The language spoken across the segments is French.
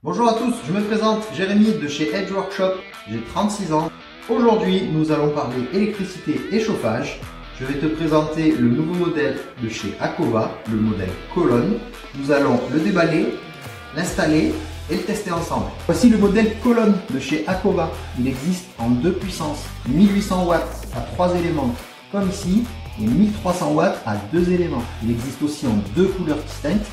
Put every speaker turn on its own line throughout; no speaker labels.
Bonjour à tous, je me présente Jérémy de chez Edge Workshop, j'ai 36 ans. Aujourd'hui, nous allons parler électricité et chauffage. Je vais te présenter le nouveau modèle de chez Akova, le modèle Colonne. Nous allons le déballer, l'installer et le tester ensemble. Voici le modèle Colonne de chez Akova. Il existe en deux puissances, 1800 watts à 3 éléments comme ici et 1300 watts à 2 éléments. Il existe aussi en deux couleurs distinctes,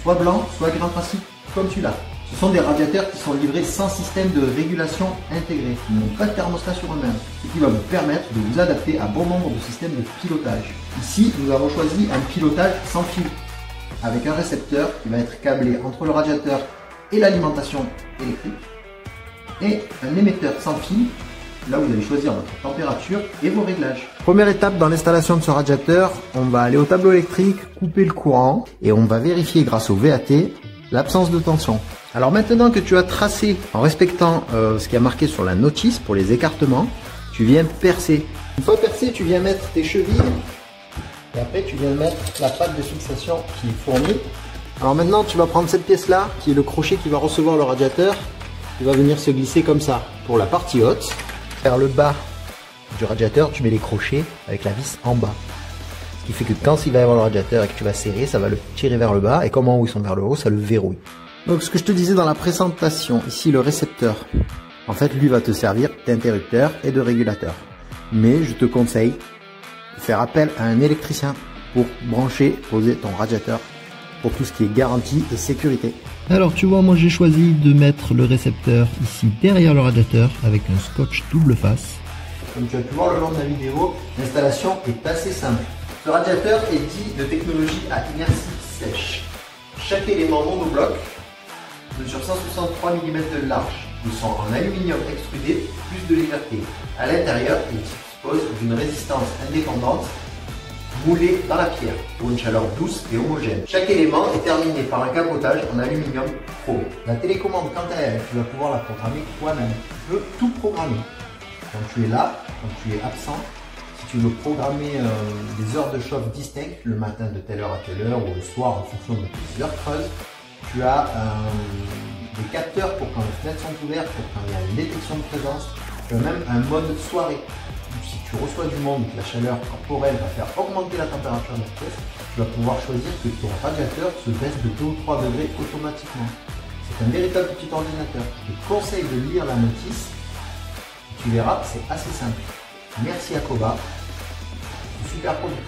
soit blanc, soit grain principe comme celui-là. Ce sont des radiateurs qui sont livrés sans système de régulation intégré. Ils n'ont pas de thermostat sur eux-mêmes, ce qui va vous permettre de vous adapter à bon nombre de systèmes de pilotage. Ici, nous avons choisi un pilotage sans fil, avec un récepteur qui va être câblé entre le radiateur et l'alimentation électrique, et un émetteur sans fil, là vous allez choisir votre température et vos réglages. Première étape dans l'installation de ce radiateur, on va aller au tableau électrique, couper le courant, et on va vérifier grâce au VAT l'absence de tension. Alors maintenant que tu as tracé en respectant ce qui est marqué sur la notice pour les écartements, tu viens percer. Une fois percé, tu viens mettre tes chevilles et après tu viens mettre la patte de fixation qui est fournie. Alors maintenant tu vas prendre cette pièce là qui est le crochet qui va recevoir le radiateur. Il va venir se glisser comme ça pour la partie haute. Vers le bas du radiateur, tu mets les crochets avec la vis en bas. Ce qui fait que quand il va y avoir le radiateur et que tu vas serrer, ça va le tirer vers le bas et comme en haut ils sont vers le haut, ça le verrouille. Donc ce que je te disais dans la présentation, ici le récepteur, en fait lui va te servir d'interrupteur et de régulateur. Mais je te conseille de faire appel à un électricien pour brancher, poser ton radiateur pour tout ce qui est garantie et sécurité. Alors tu vois, moi j'ai choisi de mettre le récepteur ici derrière le radiateur avec un scotch double face. Comme tu as pu voir le long de la vidéo, l'installation est assez simple. Ce radiateur est dit de technologie à inertie sèche. Chaque élément monobloc mesure 163 mm de large. Ils sont en aluminium extrudé, plus de légèreté. À l'intérieur, ils disposent d'une résistance indépendante moulée dans la pierre pour une chaleur douce et homogène. Chaque élément est terminé par un capotage en aluminium chromé. La télécommande, quant à elle, tu vas pouvoir la programmer toi-même. Tu peux tout programmer. Quand tu es là, quand tu es absent, si tu veux programmer des heures de chauffe distinctes, le matin de telle heure à telle heure ou le soir en fonction de tes heures creuses, tu as des capteurs pour quand les fenêtres sont ouvertes, pour quand il y a une détection de présence. Tu as même un mode soirée. Si tu reçois du monde, la chaleur corporelle va faire augmenter la température de la pièce, tu vas pouvoir choisir que ton radiateur se baisse de 2 ou 3 degrés automatiquement. C'est un véritable petit ordinateur. Je te conseille de lire la notice. Tu verras, c'est assez simple. Merci Akova. C'est super produit.